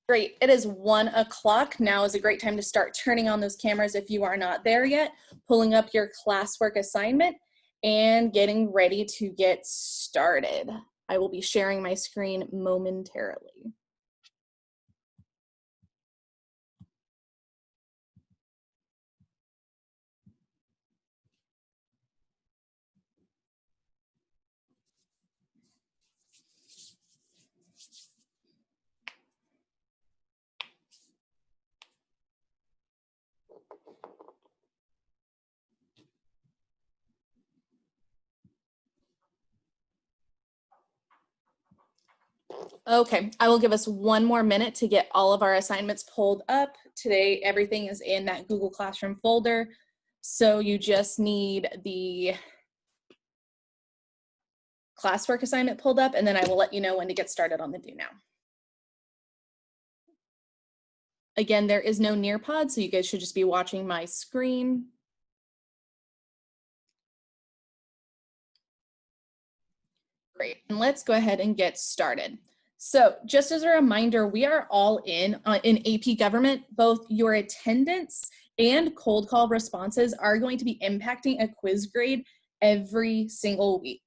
Great, it is 1 o'clock. Now is a great time to start turning on those cameras if you are not there yet, pulling up your classwork assignment, and getting ready to get started. I will be sharing my screen momentarily. Okay, I will give us 1 more minute to get all of our assignments pulled up. Today, everything is in that Google Classroom folder. So you just need the classwork assignment pulled up, and then I will let you know when to get started on the do now. Again, there is no Nearpod, so you guys should just be watching my screen. Great, and let's go ahead and get started. So just as a reminder, we are all in AP Government. Both your attendance and cold call responses are going to be impacting a quiz grade every single week.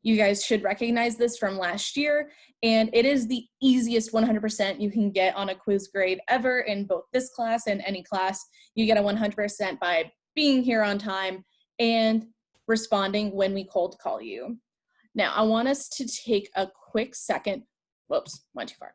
You guys should recognize this from last year, and it is the easiest 100% you can get on a quiz grade ever in both this class and any class. You get a 100% by being here on time and responding when we cold call you. Now, I want us to take a quick second. Whoops, went too far.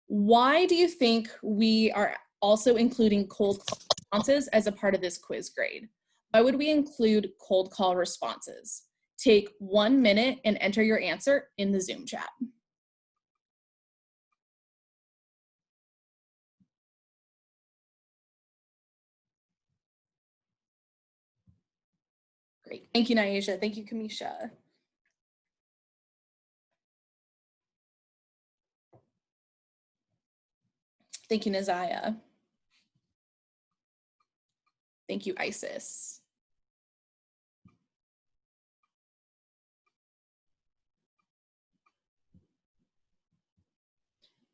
Why do you think we are also including cold call responses as a part of this quiz grade? Why would we include cold call responses? Take 1 minute and enter your answer in the Zoom chat. Great, thank you, Nyasha. Thank you, Kamisha. Thank you, Naziah. Thank you, Isis.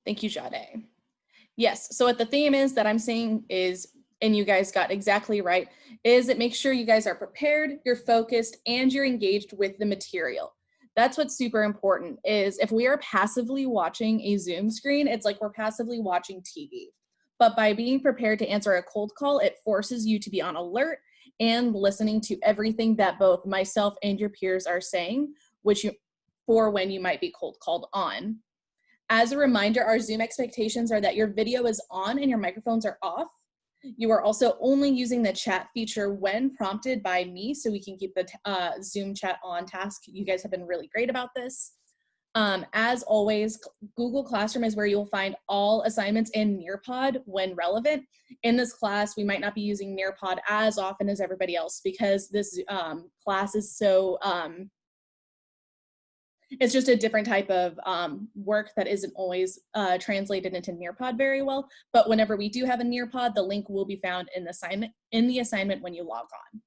Thank you, Jade. Yes, so what the theme is that I'm saying is, and you guys got exactly right, is that make sure you guys are prepared, you're focused, and you're engaged with the material. That's what's super important, is if we are passively watching a Zoom screen, it's like we're passively watching TV. But by being prepared to answer a cold call, it forces you to be on alert and listening to everything that both myself and your peers are saying, for when you might be cold called on. As a reminder, our Zoom expectations are that your video is on and your microphones are off. You are also only using the chat feature when prompted by me, so we can keep the Zoom chat on task. You guys have been really great about this. As always, Google Classroom is where you'll find all assignments in Nearpod when relevant. In this class, we might not be using Nearpod as often as everybody else because this class is so, it's just a different type of work that isn't always translated into Nearpod very well. But whenever we do have a Nearpod, the link will be found in the assignment when you log on.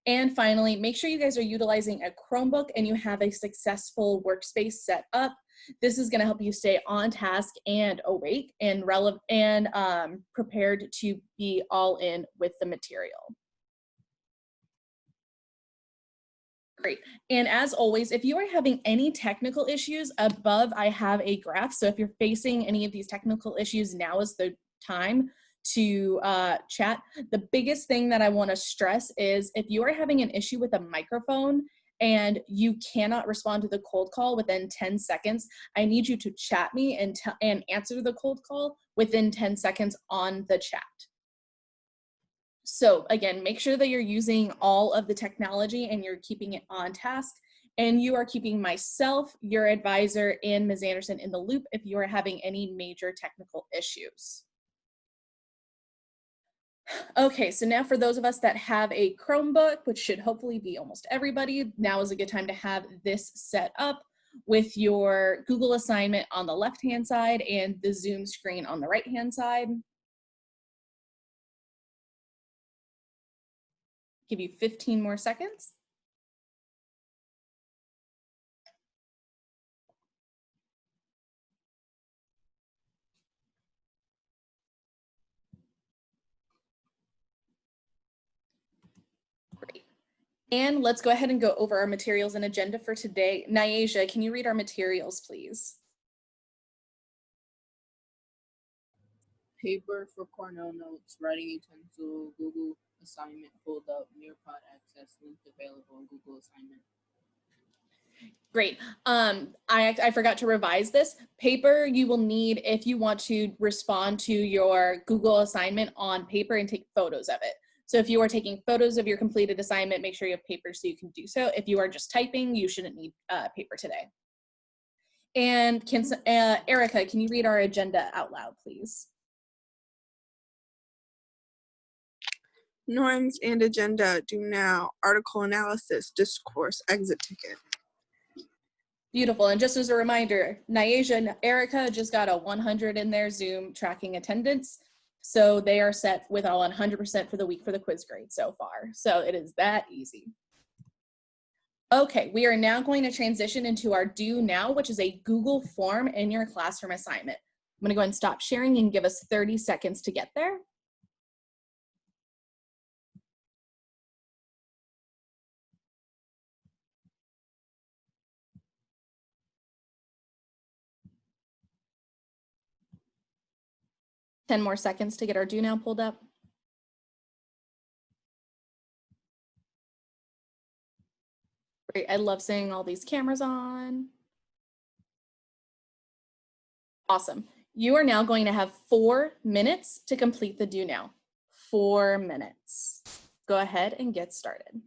And finally, make sure you guys are utilizing a Chromebook and you have a successful workspace set up. This is going to help you stay on task and awake and relevant and prepared to be all in with the material. Great. And as always, if you are having any technical issues, above I have a graph. So if you're facing any of these technical issues, now is the time to chat. The biggest thing that I want to stress is if you are having an issue with a microphone and you cannot respond to the cold call within 10 seconds, I need you to chat me and answer the cold call within 10 seconds on the chat. So again, make sure that you're using all of the technology and you're keeping it on task, and you are keeping myself, your advisor, and Ms. Anderson in the loop if you are having any major technical issues. Okay, so now for those of us that have a Chromebook, which should hopefully be almost everybody, now is a good time to have this set up with your Google assignment on the left-hand side and the Zoom screen on the right-hand side. Give you 15 more seconds. And let's go ahead and go over our materials and agenda for today. Nyasia, can you read our materials, please? Paper for Cornell notes, writing utensil, Google assignment pulled up, Nearpod access, link available, Google assignment. Great. I forgot to revise this. Paper you will need if you want to respond to your Google assignment on paper and take photos of it. So if you are taking photos of your completed assignment, make sure you have paper so you can do so. If you are just typing, you shouldn't need paper today. And Erica, can you read our agenda out loud, please? Norms and agenda do now. Article analysis, discourse, exit ticket. Beautiful. And just as a reminder, Nyasia and Erica just got a 100 in their Zoom tracking attendance. So they are set with a 100% for the week for the quiz grade so far. So it is that easy. Okay, we are now going to transition into our Do Now, which is a Google form in your classroom assignment. I'm going to go ahead and stop sharing and give us 30 seconds to get there. Ten more seconds to get our Do Now pulled up. Great, I love seeing all these cameras on. Awesome. You are now going to have 4 minutes to complete the Do Now. 4 minutes. Go ahead and get started.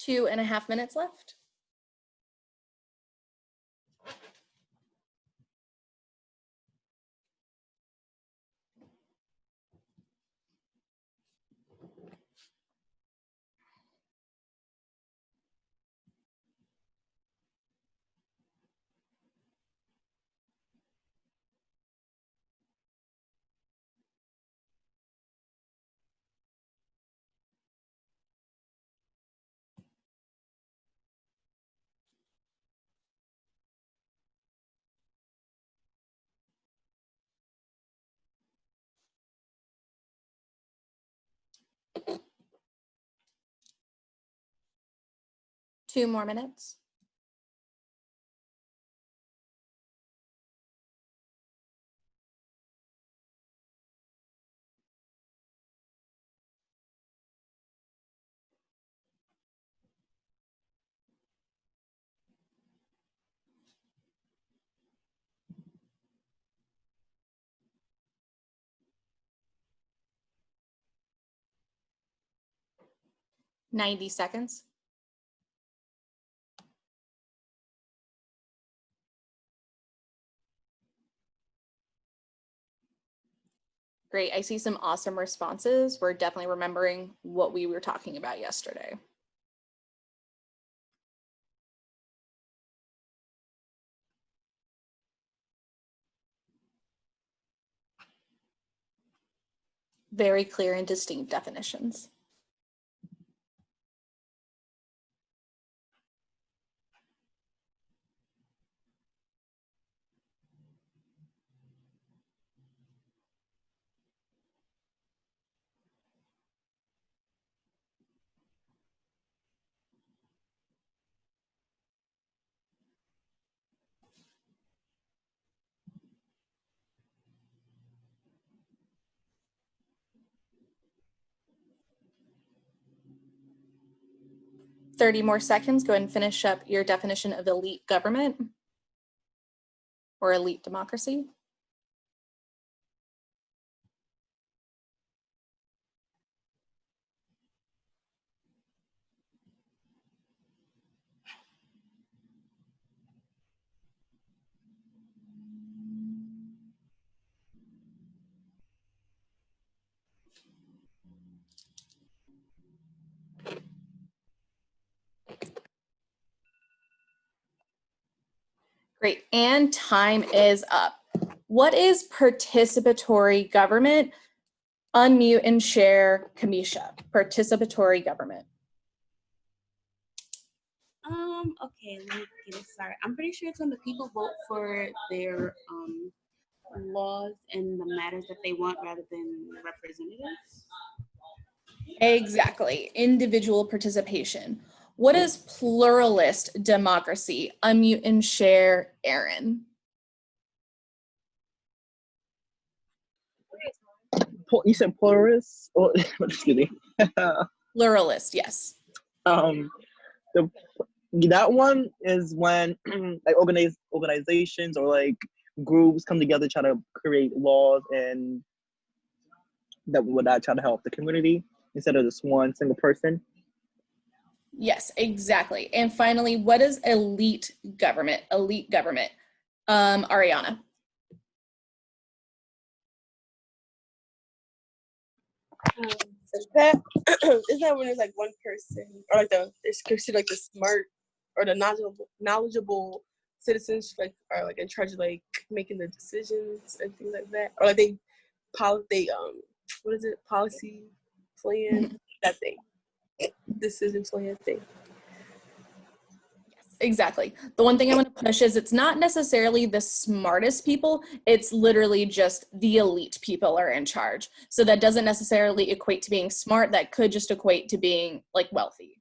Two and a half minutes left. Two more minutes. Ninety seconds. Great, I see some awesome responses. We're definitely remembering what we were talking about yesterday. Very clear and distinct definitions. 30 more seconds. Go ahead and finish up your definition of elite government or elite democracy. Great, and time is up. What is participatory government? Unmute and share, Kamisha. Participatory government. Okay, let me get it started. I'm pretty sure it's when the people vote for their laws and the matters that they want rather than representatives. Exactly, individual participation. What is pluralist democracy? Unmute and share, Aaron. You said pluralist? Or excuse me. Pluralist, yes. The that one is when like organizations or like groups come together try to create laws and that would try to help the community instead of just one single person. Yes, exactly. And finally, what is elite government? Elite government. Ariana. Is that is that when there's like one person or like it's considered like the smart or the knowledgeable citizens like are like in charge of like making the decisions and things like that, or like they what is it, policy plan, that thing, decision plan thing. Exactly. The one thing I want to push is it's not necessarily the smartest people. It's literally just the elite people are in charge. So that doesn't necessarily equate to being smart. That could just equate to being like wealthy.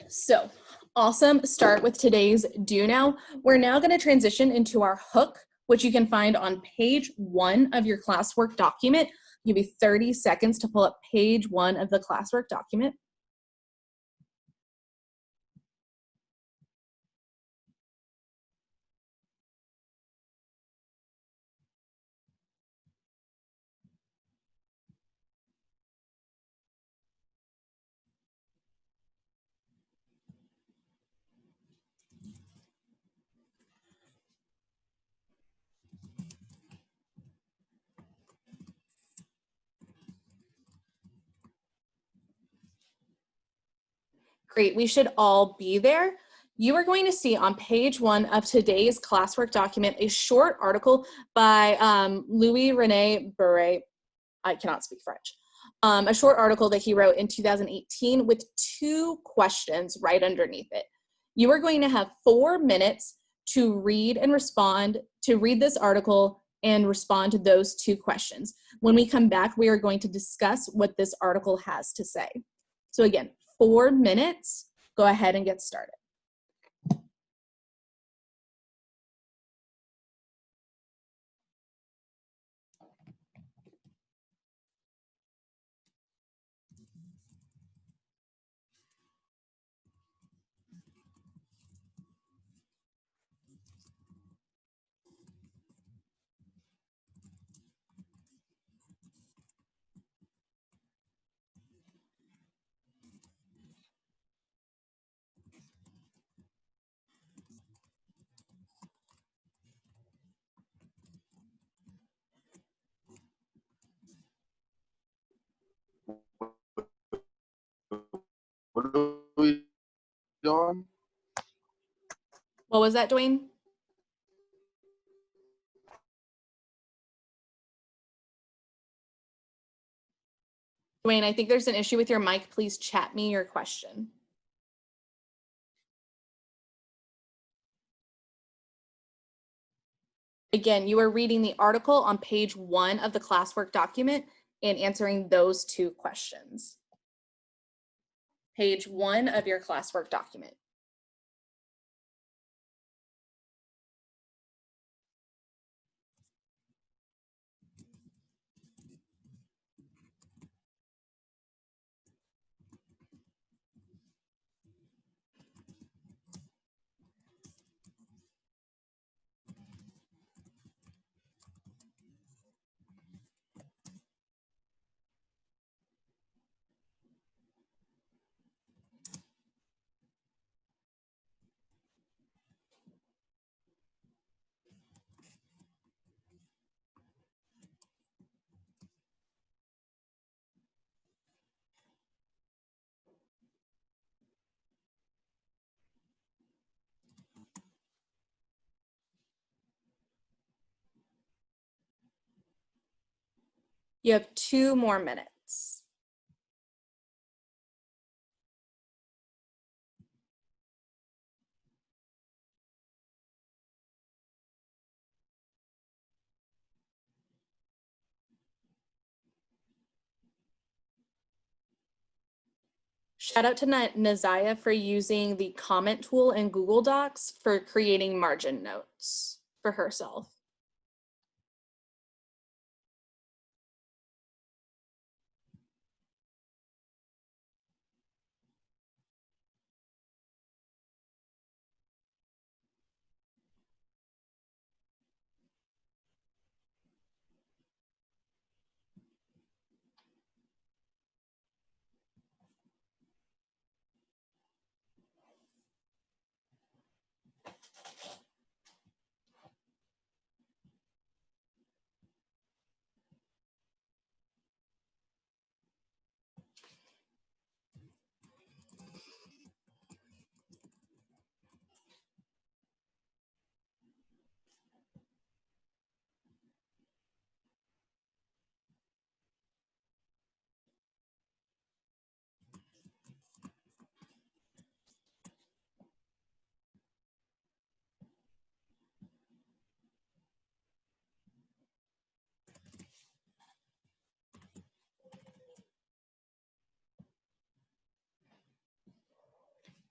So awesome. Start with today's do now. We're now going to transition into our hook, which you can find on page 1 of your classwork document. I'll give you 30 seconds to pull up page 1 of the classwork document. Great, we should all be there. You are going to see on page 1 of today's classwork document a short article by Louis René Bure. I cannot speak French. A short article that he wrote in 2018 with 2 questions right underneath it. You are going to have 4 minutes to read and respond, to read this article and respond to those 2 questions. When we come back, we are going to discuss what this article has to say. So again, 4 minutes, go ahead and get started. What are we doing? What was that, Dwayne? Dwayne, I think there's an issue with your mic. Please chat me your question. Again, you are reading the article on page 1 of the classwork document and answering those 2 questions. Page 1 of your classwork document. You have 2 more minutes. Shout out to Nazaya for using the comment tool in Google Docs for creating margin notes for herself.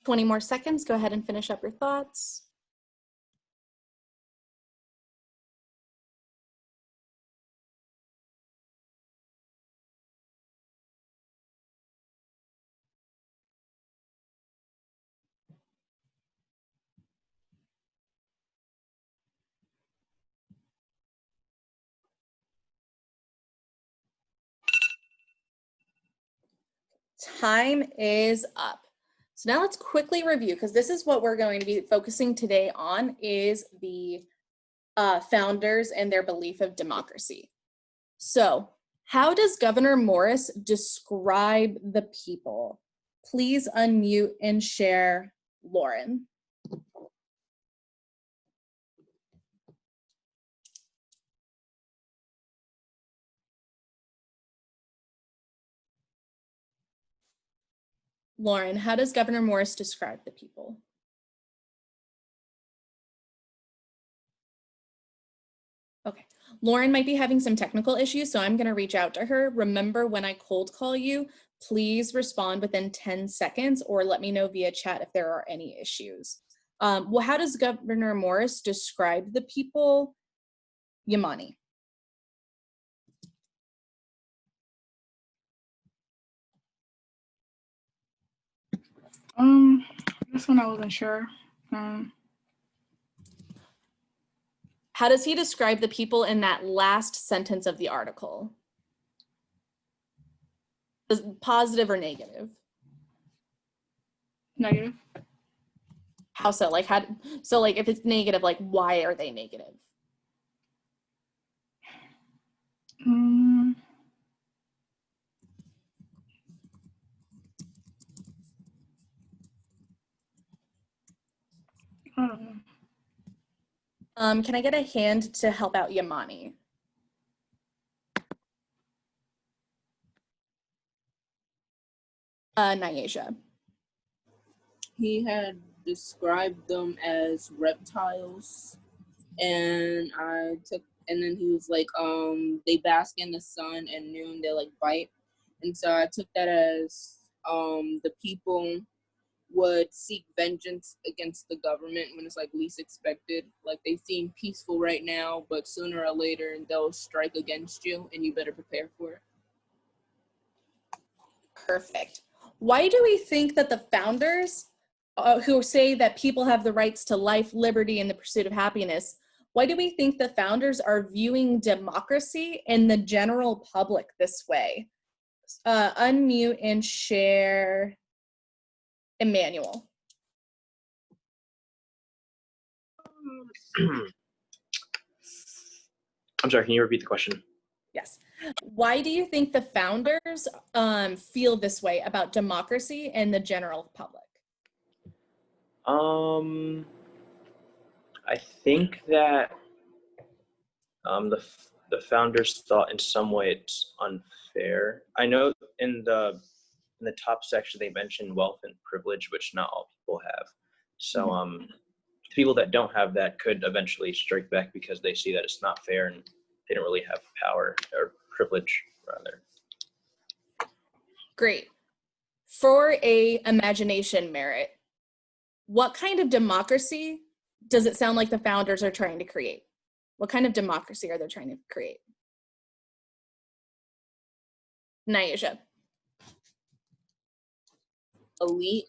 Twenty more seconds. Go ahead and finish up your thoughts. Time is up. So now let's quickly review, because this is what we're going to be focusing today on, is the founders and their belief of democracy. So how does Governor Morris describe the people? Please unmute and share, Lauren. Lauren, how does Governor Morris describe the people? Okay, Lauren might be having some technical issues, so I'm going to reach out to her. Remember, when I cold call you, please respond within 10 seconds or let me know via chat if there are any issues. Well, how does Governor Morris describe the people? Yamani. This one I wasn't sure. How does he describe the people in that last sentence of the article? Is it positive or negative? Negative. How so? Like how? So like if it's negative, like why are they negative? I don't know. Can I get a hand to help out Yamani? Nyasha. He had described them as reptiles, and then he was like, they bask in the sun, and noon they like bite, and so I took that as the people would seek vengeance against the government when it's like least expected. Like they seem peaceful right now, but sooner or later they'll strike against you, and you better prepare for it. Perfect. Why do we think that the founders who say that people have the rights to life, liberty, and the pursuit of happiness, why do we think the founders are viewing democracy and the general public this way? Unmute and share Emmanuel. I'm sorry, can you repeat the question? Yes. Why do you think the founders feel this way about democracy and the general public? I think that the founders thought in some way it's unfair. I know in the top section they mentioned wealth and privilege, which not all people have. So people that don't have that could eventually strike back because they see that it's not fair and they don't really have power or privilege rather. Great. For a imagination merit, what kind of democracy does it sound like the founders are trying to create? What kind of democracy are they trying to create? Naisha. Elite.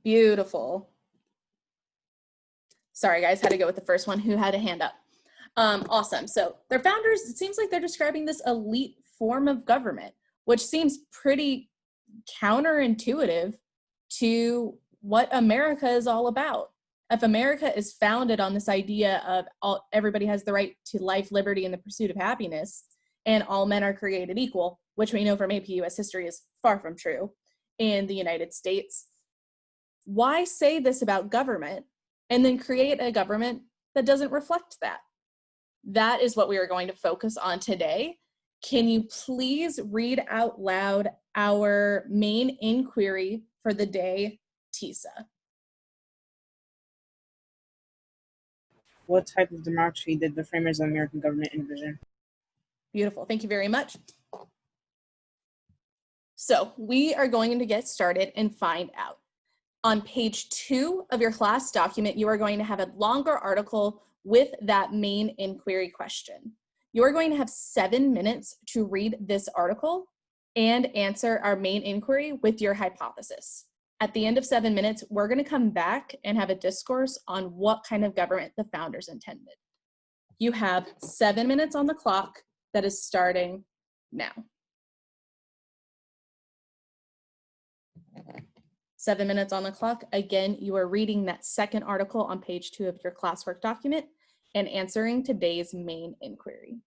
Beautiful. Sorry, guys, had to go with the first one who had a hand up. Awesome. So their founders, it seems like they're describing this elite form of government, which seems pretty counterintuitive to what America is all about. If America is founded on this idea of everybody has the right to life, liberty, and the pursuit of happiness, and all men are created equal, which we know from AP US history is far from true in the United States, why say this about government and then create a government that doesn't reflect that? That is what we are going to focus on today. Can you please read out loud our main inquiry for the day, Tisa? What type of democracy did the framers of American government envision? Beautiful. Thank you very much. So we are going to get started and find out. On page 2 of your class document, you are going to have a longer article with that main inquiry question. You're going to have 7 minutes to read this article and answer our main inquiry with your hypothesis. At the end of 7 minutes, we're going to come back and have a discourse on what kind of government the founders intended. You have 7 minutes on the clock that is starting now. 7 minutes on the clock. Again, you are reading that second article on page 2 of your classwork document and answering today's main inquiry.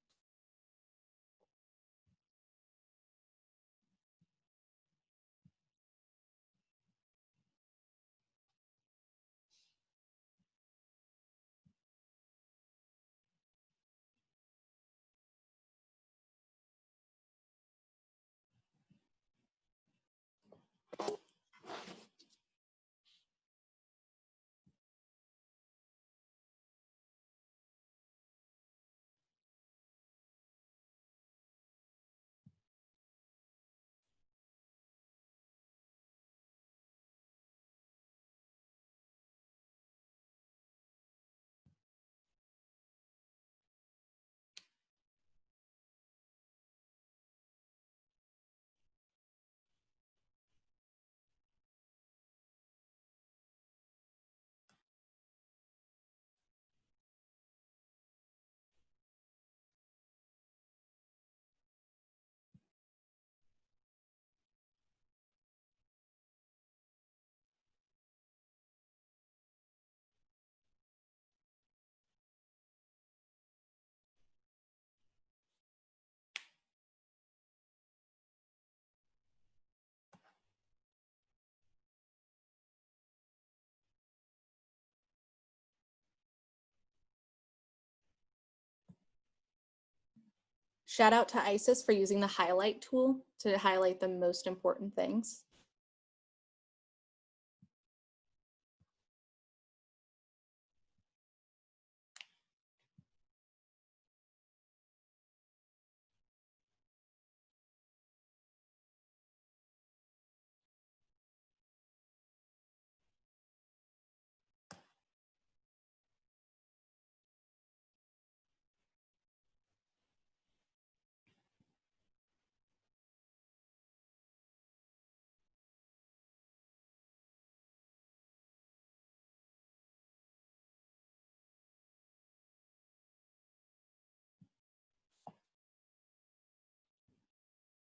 Shout out to ISIS for using the highlight tool to highlight the most important things.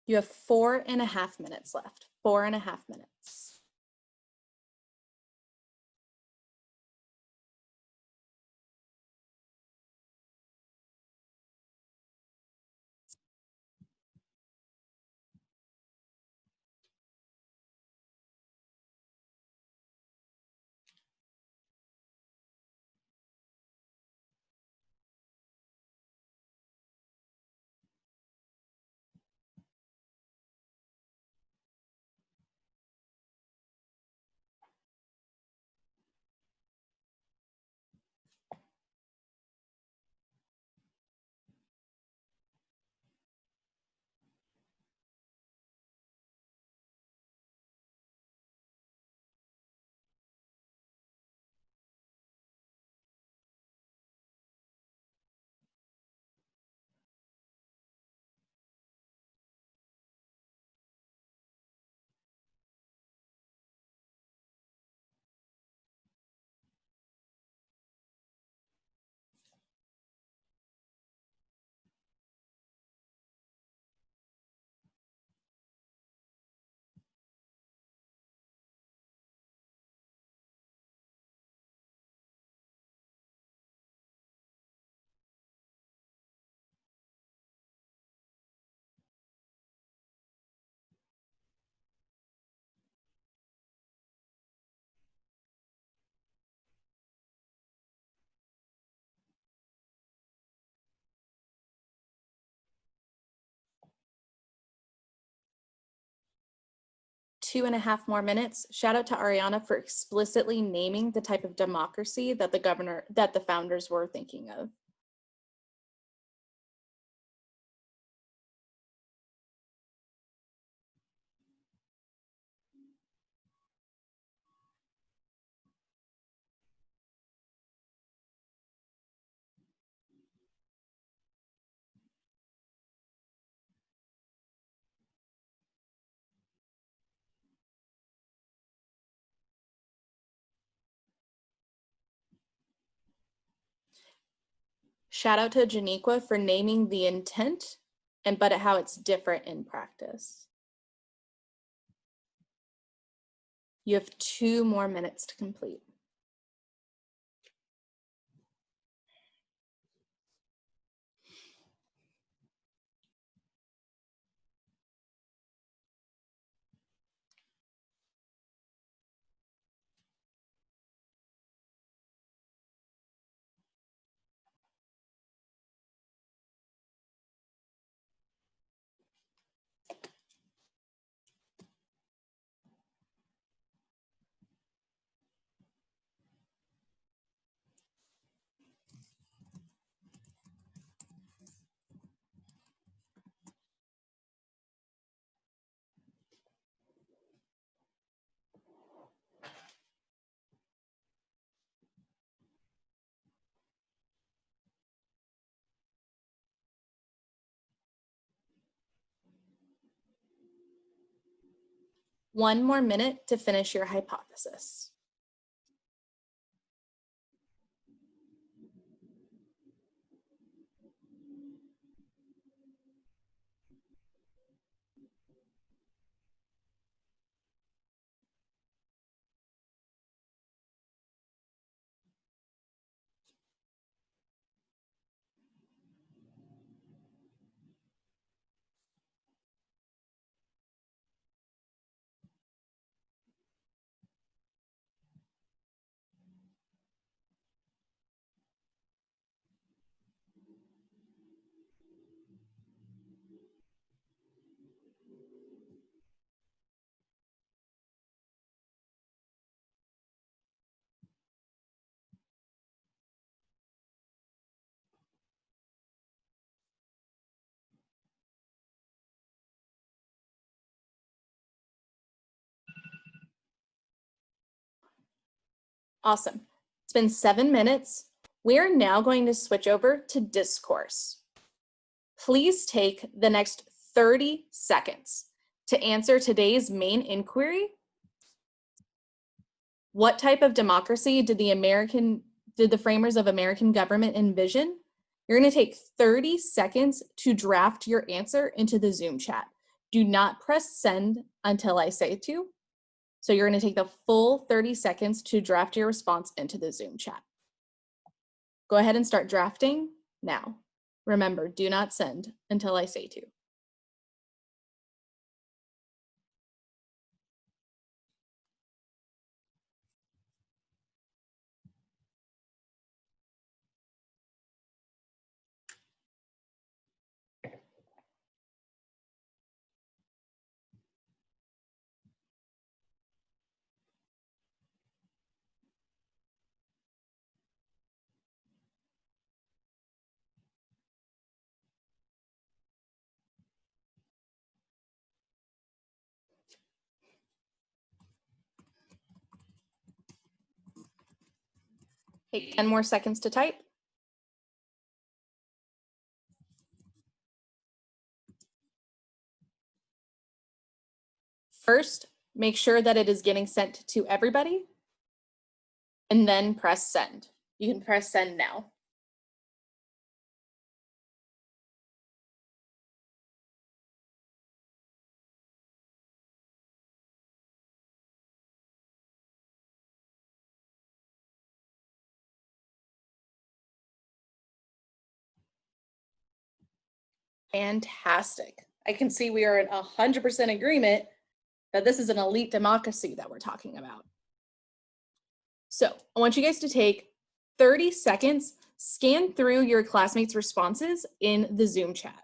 You have 4.5 minutes left. 4.5 minutes. 2.5 more minutes. Shout out to Ariana for explicitly naming the type of democracy that the founders were thinking of. Shout out to Janiqua for naming the intent but how it's different in practice. You have 2 more minutes to complete. One more minute to finish your hypothesis. Awesome. It's been 7 minutes. We are now going to switch over to discourse. Please take the next 30 seconds to answer today's main inquiry. What type of democracy did the framers of American government envision? You're going to take 30 seconds to draft your answer into the Zoom chat. Do not press send until I say to. So you're going to take the full 30 seconds to draft your response into the Zoom chat. Go ahead and start drafting now. Remember, do not send until I say to. Take 10 more seconds to type. First, make sure that it is getting sent to everybody, and then press send. You can press send now. Fantastic. I can see we are in 100% agreement that this is an elite democracy that we're talking about. So I want you guys to take 30 seconds, scan through your classmates' responses in the Zoom chat.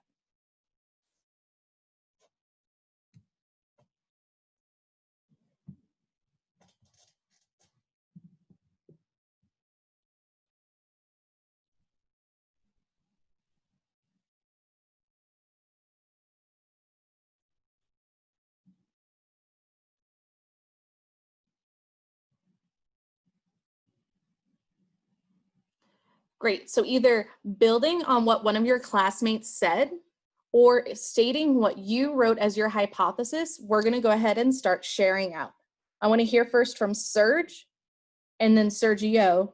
Great. So either building on what one of your classmates said or stating what you wrote as your hypothesis, we're going to go ahead and start sharing out. I want to hear first from Serge and then Sergio,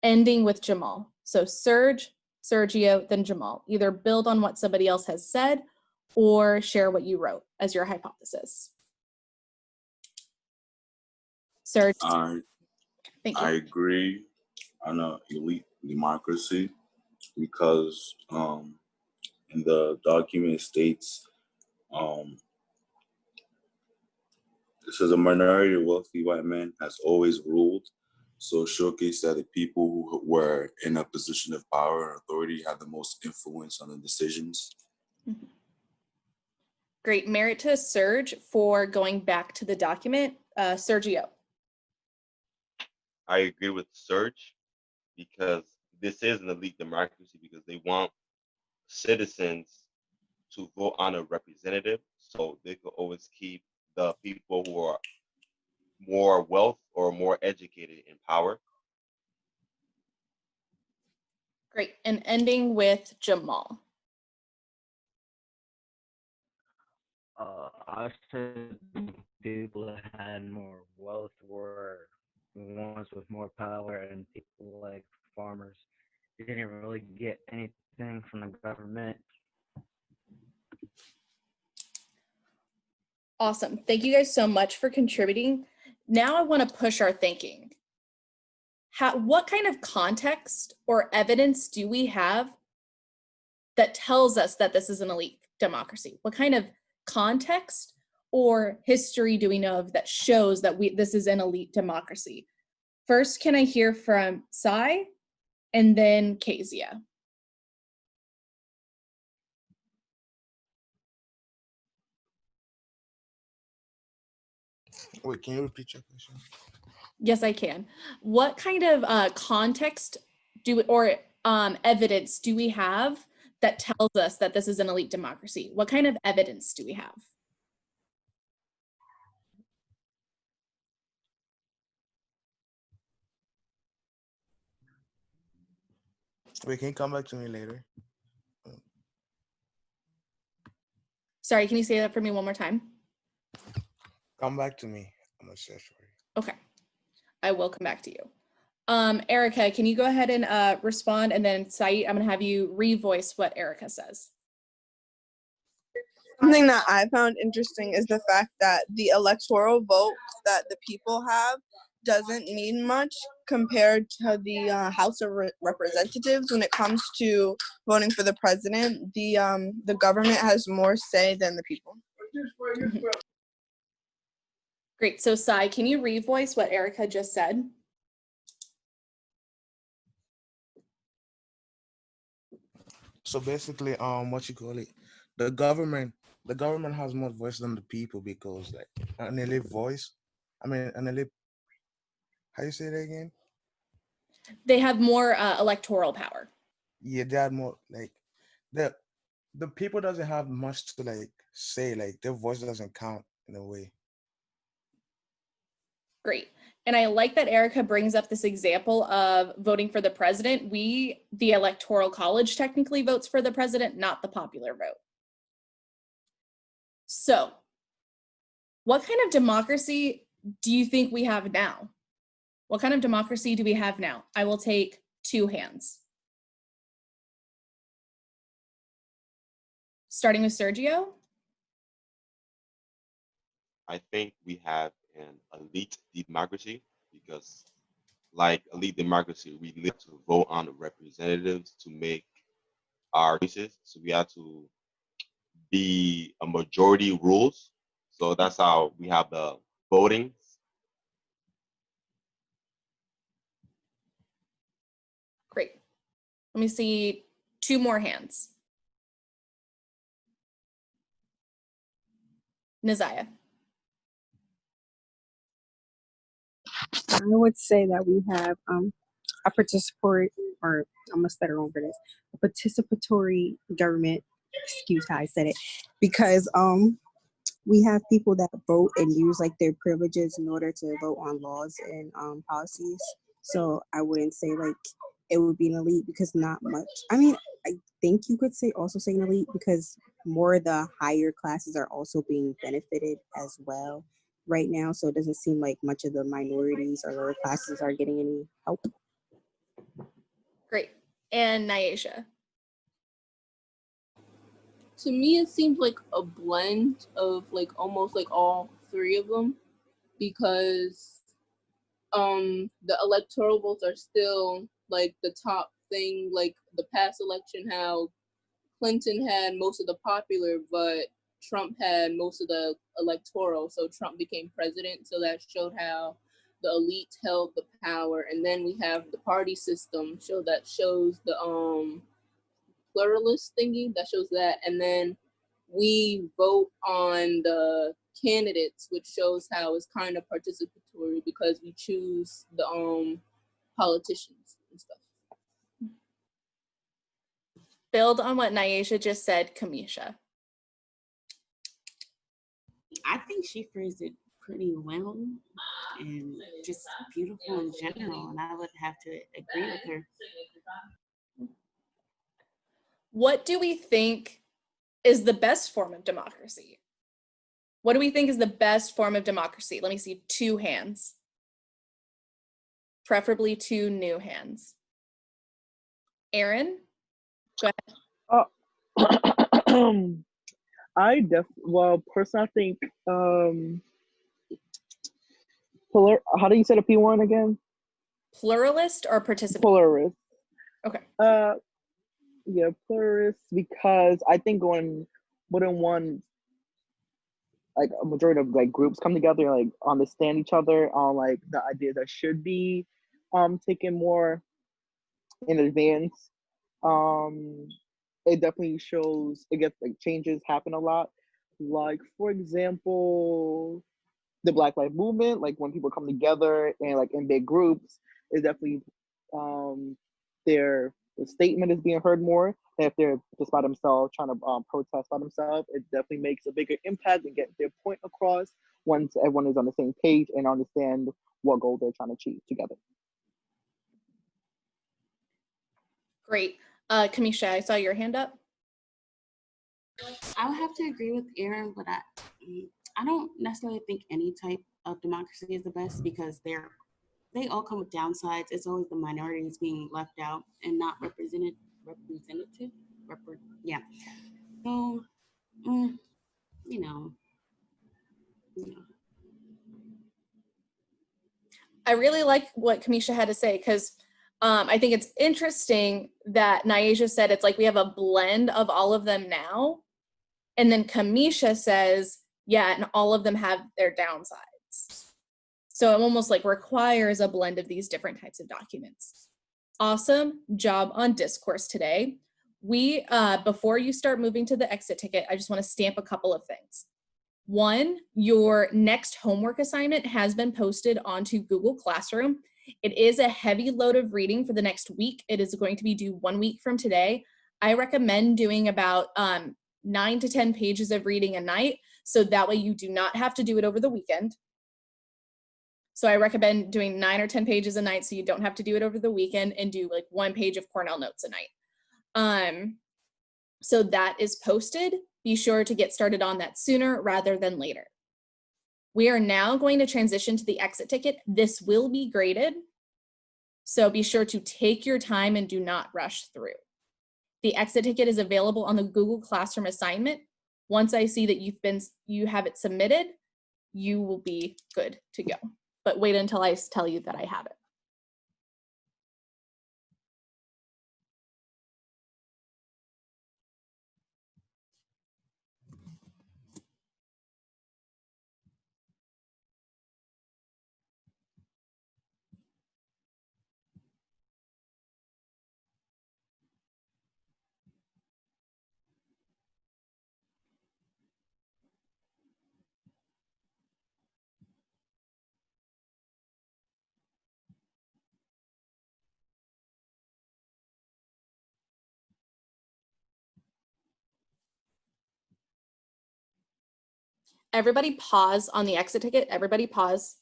ending with Jamal. So Serge, Sergio, then Jamal. Either build on what somebody else has said or share what you wrote as your hypothesis. Serge. I Thank you. agree on an elite democracy because in the document states it says a minority of wealthy white men has always ruled. So showcase that the people who were in a position of power and authority had the most influence on the decisions. Mhm. Great. Merit to Serge for going back to the document. Sergio. I agree with Serge because this is an elite democracy because they want citizens to vote on a representative so they could always keep the people who are more wealth or more educated in power. Great. And ending with Jamal. I said people that had more wealth were ones with more power, and people like farmers didn't really get anything from the government. Awesome. Thank you guys so much for contributing. Now I want to push our thinking. What kind of context or evidence do we have that tells us that this is an elite democracy? What kind of context or history do we know of that shows that this is an elite democracy? First, can I hear from Sai and then Kezia? Wait, can you repeat your question? Yes, I can. What kind of context or evidence do we have that tells us that this is an elite democracy? What kind of evidence do we have? Wait, can you come back to me later? Sorry, can you say that for me one more time? Come back to me. I'm gonna search for you. Okay, I will come back to you. Erica, can you go ahead and respond? And then Saeed, I'm gonna have you revoice what Erica says. Something that I found interesting is the fact that the electoral vote that the people have doesn't mean much compared to the House of Representatives when it comes to voting for the president. The government has more say than the people. Mhm. Great. So Sai, can you revoice what Erica just said? So basically, what you call it, the government has more voice than the people because like an elite voice. I mean, an elite. How you say that again? They have more electoral power. Yeah, they had more like the people doesn't have much to like say. Like their voice doesn't count in a way. Great. And I like that Erica brings up this example of voting for the president. The Electoral College technically votes for the president, not the popular vote. So what kind of democracy do you think we have now? What kind of democracy do we have now? I will take 2 hands. Starting with Sergio. I think we have an elite democracy because, like elite democracy, we need to vote on the representatives to make our choices. So we have to be a majority rules. So that's how we have the voting. Great. Let me see 2 more hands. Naziah. I would say that we have a participatory, or I'm gonna stutter over this, a participatory government. Excuse how I said it, because we have people that vote and use like their privileges in order to vote on laws and policies. So I wouldn't say like it would be an elite because not much. I mean, I think you could say an elite because more of the higher classes are also being benefited as well right now. So it doesn't seem like much of the minorities or lower classes are getting any help. Great. And Nyasha? To me, it seems like a blend of like almost like all three of them, because the electoral votes are still like the top thing. Like the past election, how Clinton had most of the popular, but Trump had most of the electoral. So Trump became president. So that showed how the elite held the power. And then we have the party system that shows the pluralist thingy that shows that. And then we vote on the candidates, which shows how it's kind of participatory because we choose the politicians and stuff. Build on what Nyasha just said, Kamisha. I think she phrased it pretty well and just beautiful in general, and I would have to agree with her. What do we think is the best form of democracy? What do we think is the best form of democracy? Let me see 2 hands. Preferably 2 new hands. Aaron, go ahead. Well, personally, I think, how do you say the P one again? Pluralist or participant? Pluralist. Okay. Yeah, pluralist, because I think when one, like a majority of like groups come together and like understand each other on like the ideas that should be taken more in advance, it definitely shows, it gets like changes happen a lot. Like for example, the Black Lives Movement, like when people come together and like in big groups, is definitely their statement is being heard more. If they're just by themselves trying to protest by themselves, it definitely makes a bigger impact and get their point across once everyone is on the same page and understand what goal they're trying to achieve together. Great. Kamisha, I saw your hand up. I would have to agree with Aaron, but I don't necessarily think any type of democracy is the best because they all come with downsides. It's always the minorities being left out and not representative. Yeah. So, you know. I really like what Kamisha had to say because I think it's interesting that Nyasha said it's like we have a blend of all of them now. And then Kamisha says, yeah, and all of them have their downsides. So it almost like requires a blend of these different types of documents. Awesome job on discourse today. We, before you start moving to the exit ticket, I just want to stamp a couple of things. 1, your next homework assignment has been posted onto Google Classroom. It is a heavy load of reading for the next week. It is going to be due 1 week from today. I recommend doing about 9 to 10 pages of reading a night, so that way you do not have to do it over the weekend. So I recommend doing 9 or 10 pages a night so you don't have to do it over the weekend and do like 1 page of Cornell notes a night. So that is posted. Be sure to get started on that sooner rather than later. We are now going to transition to the exit ticket. This will be graded, so be sure to take your time and do not rush through. The exit ticket is available on the Google Classroom assignment. Once I see that you have it submitted, you will be good to go. But wait until I tell you that I have it. Everybody pause on the exit ticket. Everybody pause.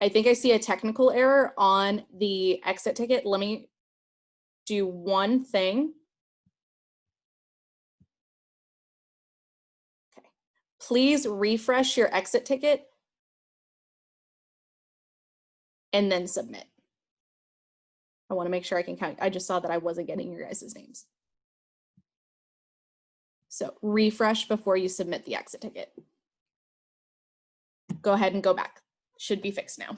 I think I see a technical error on the exit ticket. Let me do one thing. Okay. Please refresh your exit ticket and then submit. I want to make sure I can count. I just saw that I wasn't getting your guys' names. So refresh before you submit the exit ticket. Go ahead and go back. Should be fixed now.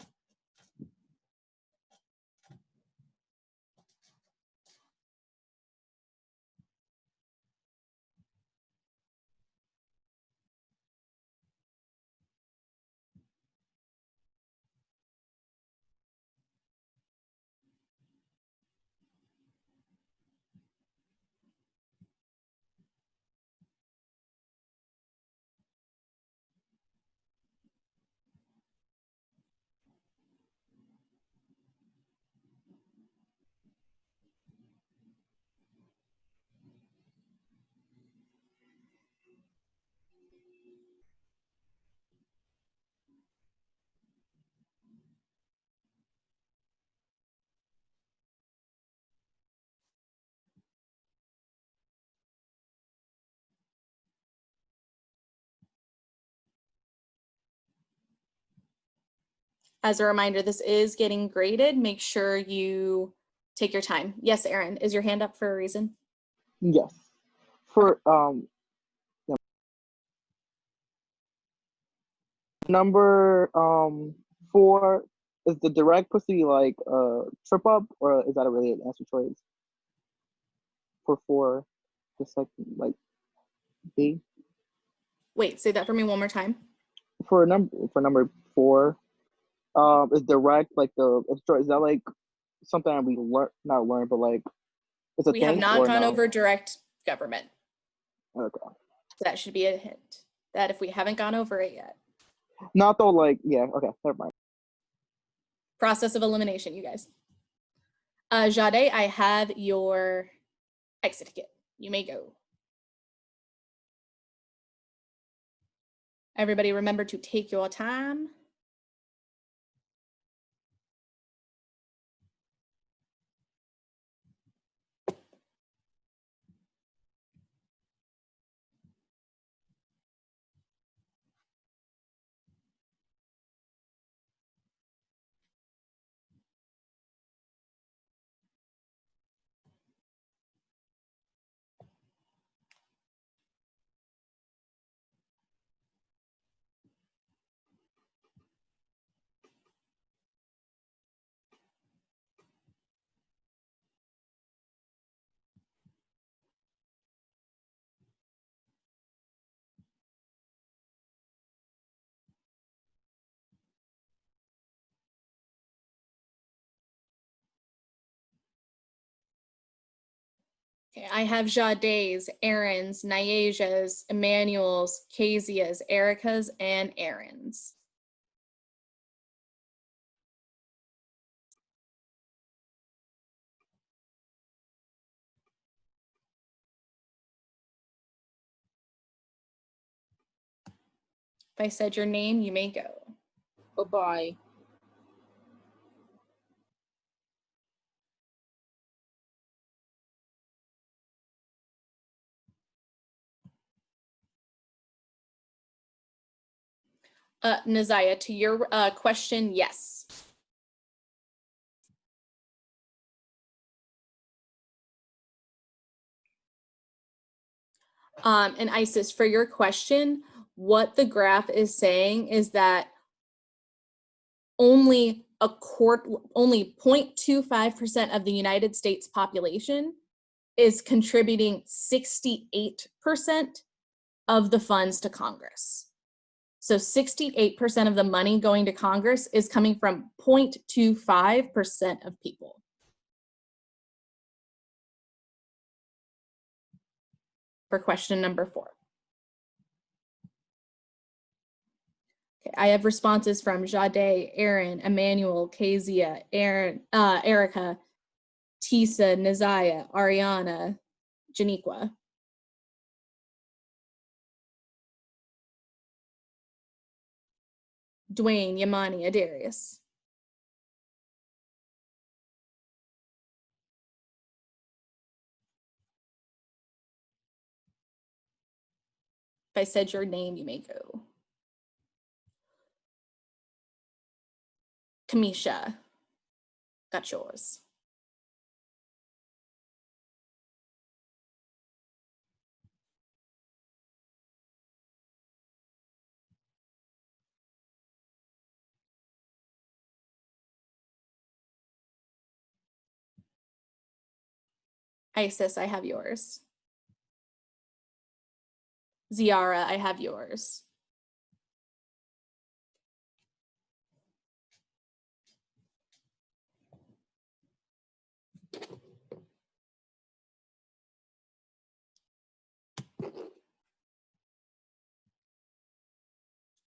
As a reminder, this is getting graded. Make sure you take your time. Yes, Aaron, is your hand up for a reason? Yes. For yeah. Number 4, is the direct pussy like trip up, or is that a really an answer choice? For 4, just like B. Wait, say that for me one more time. For number 4, is direct like is that like something that we not learn, but like it's a We thing, have not or gone no? over direct government. Okay. So that should be a hint that if we haven't gone over it yet. Not though, like, yeah, okay, never mind. Process of elimination, you guys. Jade, I have your exit ticket. You may go. Everybody remember to take your time. Okay, I have Jade's, Aaron's, Nyaja's, Emmanuel's, Kazia's, Erica's, and Aaron's. If I said your name, you may go. Bye-bye. Nazaya, to your question, yes. And Isis, for your question, what the graph is saying is that only 0.25% of the United States population is contributing 68% of the funds to Congress. So 68% of the money going to Congress is coming from 0.25% of people. For question number 4. Okay, I have responses from Jade, Aaron, Emmanuel, Kezia, Erica, Tisa, Nazaya, Ariana, Janiqua. Dwayne, Yamani, Adarius. If I said your name, you may go. Kamisha, got yours. Isis, I have yours. Ziara, I have yours.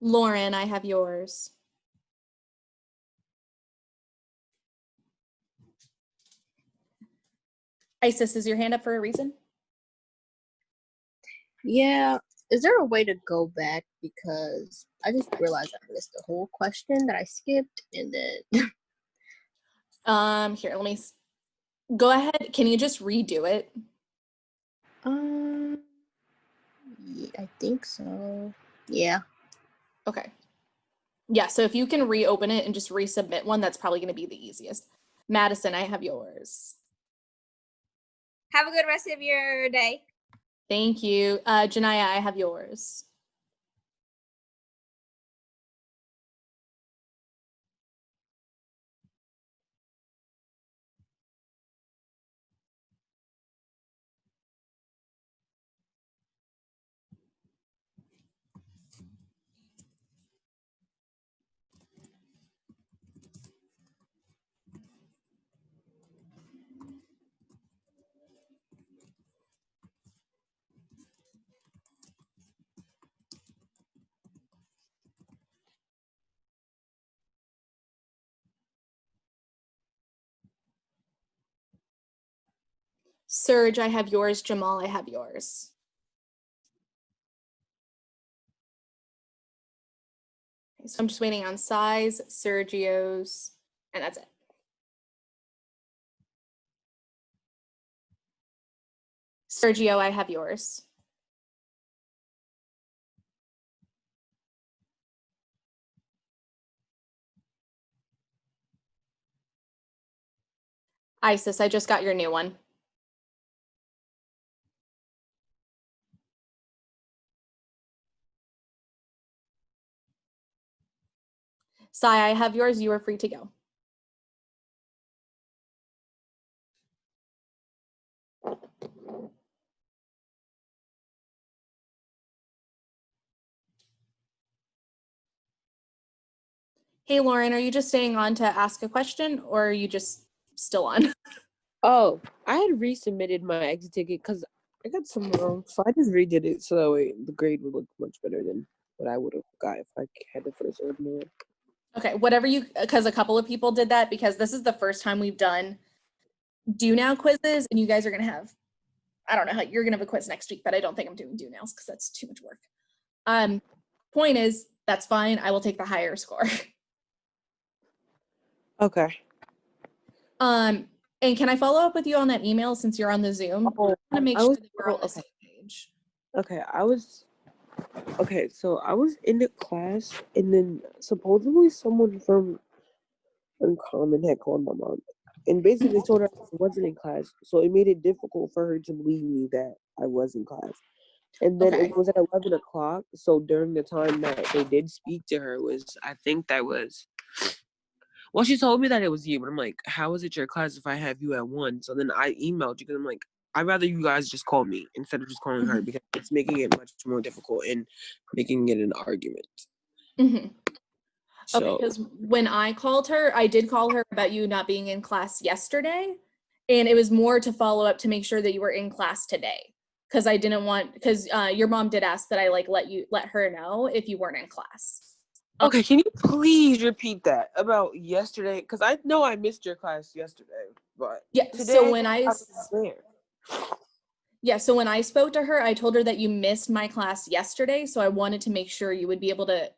Lauren, I have yours. Isis, is your hand up for a reason? Yeah. Is there a way to go back? Because I just realized I missed the whole question that I skipped, and then Here, let me go ahead. Can you just redo it? yeah, I think so. Yeah. Okay. Yeah, so if you can reopen it and just resubmit one, that's probably going to be the easiest. Madison, I have yours. Have a good rest of your day. Thank you. Janaya, I have yours. Serge, I have yours. Jamal, I have yours. Okay, so I'm just waiting on size, Sergio's, and that's it. Sergio, I have yours. Isis, I just got your new one. Sai, I have yours. You are free to go. Hey, Lauren, are you just staying on to ask a question, or are you just still on? Oh, I had resubmitted my exit ticket because I got some wrong, so I just redid it so that way the grade would look much better than what I would have got if I had the first ordinary. Okay, whatever you, because a couple of people did that, because this is the first time we've done do now quizzes, and you guys are gonna have, I don't know how you're gonna have a quiz next week, but I don't think I'm doing do nows because that's too much work. Point is, that's fine. I will take the higher score. Okay. And can I follow up with you on that email since you're on the Zoom? I want to make sure that we're on the same page. Okay, so I was in the class, and then supposedly someone from Uncommon had called my mom and basically told her I wasn't in class. So it made it difficult for her to believe me that I was in class. And then it was at 11 o'clock. So during the time that they did speak to her well, she told me that it was you, but I'm like, how is it your class if I have you at 1? So then I emailed you because I'm like, I'd rather you guys just call me instead of just calling her because it's making it much more difficult and making it an argument. So, okay, because when I called her, I did call her about you not being in class yesterday, and it was more to follow up to make sure that you were in class today, because I didn't want, because your mom did ask that I let her know if you weren't in class. Okay, can you please repeat that about yesterday? Because I know I missed your class yesterday, but yeah. Today, So when I was there. Yeah, so when I spoke to her, I told her that you missed my class yesterday, so I wanted to make sure you would be able to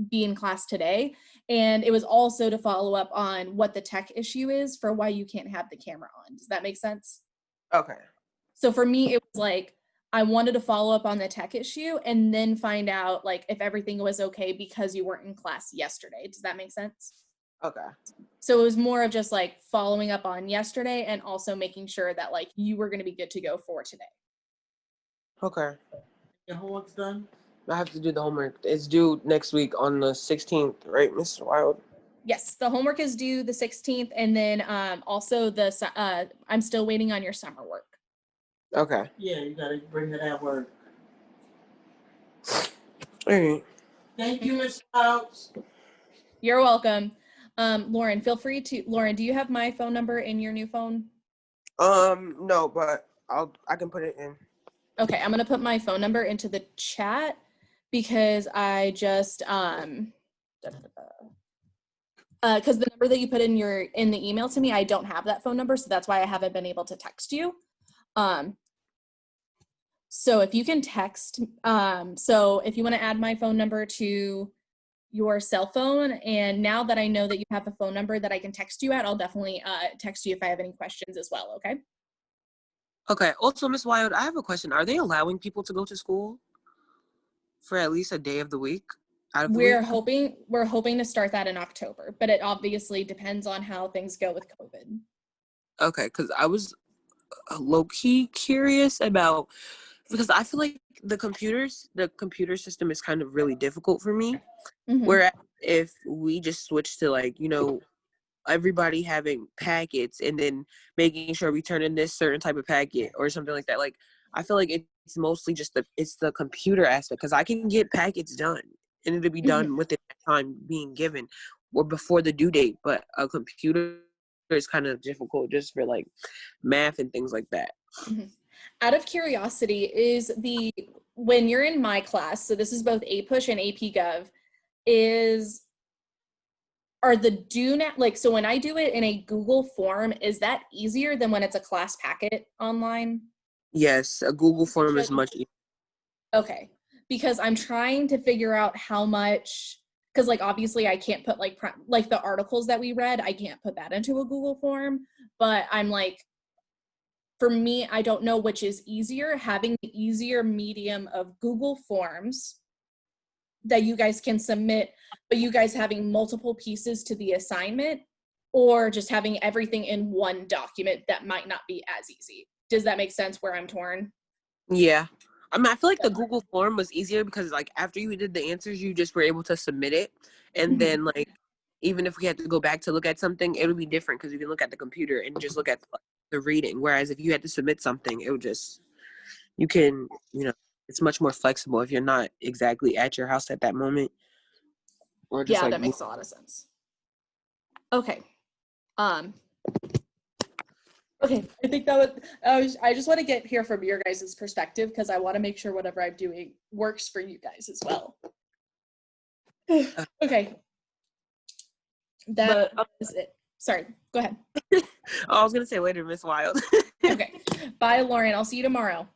be in class today. And it was also to follow up on what the tech issue is for why you can't have the camera on. Does that make sense? Okay. So for me, it was like, I wanted to follow up on the tech issue and then find out like if everything was okay because you weren't in class yesterday. Does that make sense? Okay. So it was more of just like following up on yesterday and also making sure that like you were going to be good to go for today. Okay. Your homework's done? I have to do the homework. It's due next week on the 16th, right, Mr. Wild? Yes, the homework is due the 16th, and then also I'm still waiting on your summer work. Okay. Yeah, you gotta bring it at work. All right. Thank you, Miss House. You're welcome. Lauren, feel free to, Lauren, do you have my phone number in your new phone? No, but I can put it in. Okay, I'm gonna put my phone number into the chat because I just because the number that you put in the email to me, I don't have that phone number, so that's why I haven't been able to text you. So if you can text, so if you want to add my phone number to your cell phone, and now that I know that you have a phone number that I can text you at, I'll definitely text you if I have any questions as well, okay? Okay. Also, Miss Wild, I have a question. Are they allowing people to go to school for at least a day of the week? Out of the We're week? hoping to start that in October, but it obviously depends on how things go with COVID. Okay, because I was low-key curious about, because I feel like the computer system is kind of really difficult for me. Mhm. Whereas if we just switch to like, everybody having packets and then making sure we turn in this certain type of packet or something like that, like I feel like it's mostly just the computer aspect, because I can get packets done and it'll be done within the time being given or before the due date, but a computer is kind of difficult just for like math and things like that. Mhm. Out of curiosity, when you're in my class, so this is both APUSH and APGov, are the do now, like, so when I do it in a Google form, is that easier than when it's a class packet online? Yes, a Google form is much easier. Okay, because I'm trying to figure out how much, because like obviously I can't put like the articles that we read, I can't put that into a Google form, but I'm like, for me, I don't know which is easier, having the easier medium of Google Forms that you guys can submit, but you guys having multiple pieces to the assignment, or just having everything in one document that might not be as easy. Does that make sense where I'm torn? Yeah. I mean, I feel like the Google form was easier because like after you did the answers, you just were able to submit it. And then like, even if we had to go back to look at something, it would be different because you can look at the computer and just look at the reading. Whereas if you had to submit something, it would just, you can, it's much more flexible if you're not exactly at your house at that moment. Or just Yeah, like, that makes a lot of sense. Okay. Okay, I think I just want to get here from your guys' perspective because I want to make sure whatever I'm doing works for you guys as well. Okay. That is it. Sorry, go ahead. I was going to say later, Miss Wild. Okay. Bye, Lauren. I'll see you tomorrow.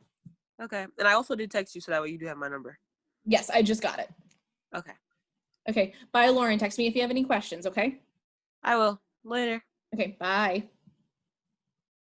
Okay. And I also did text you so that way you do have my number. Yes, I just got it. Okay. Okay. Bye, Lauren. Text me if you have any questions, okay? I will. Later. Okay, bye.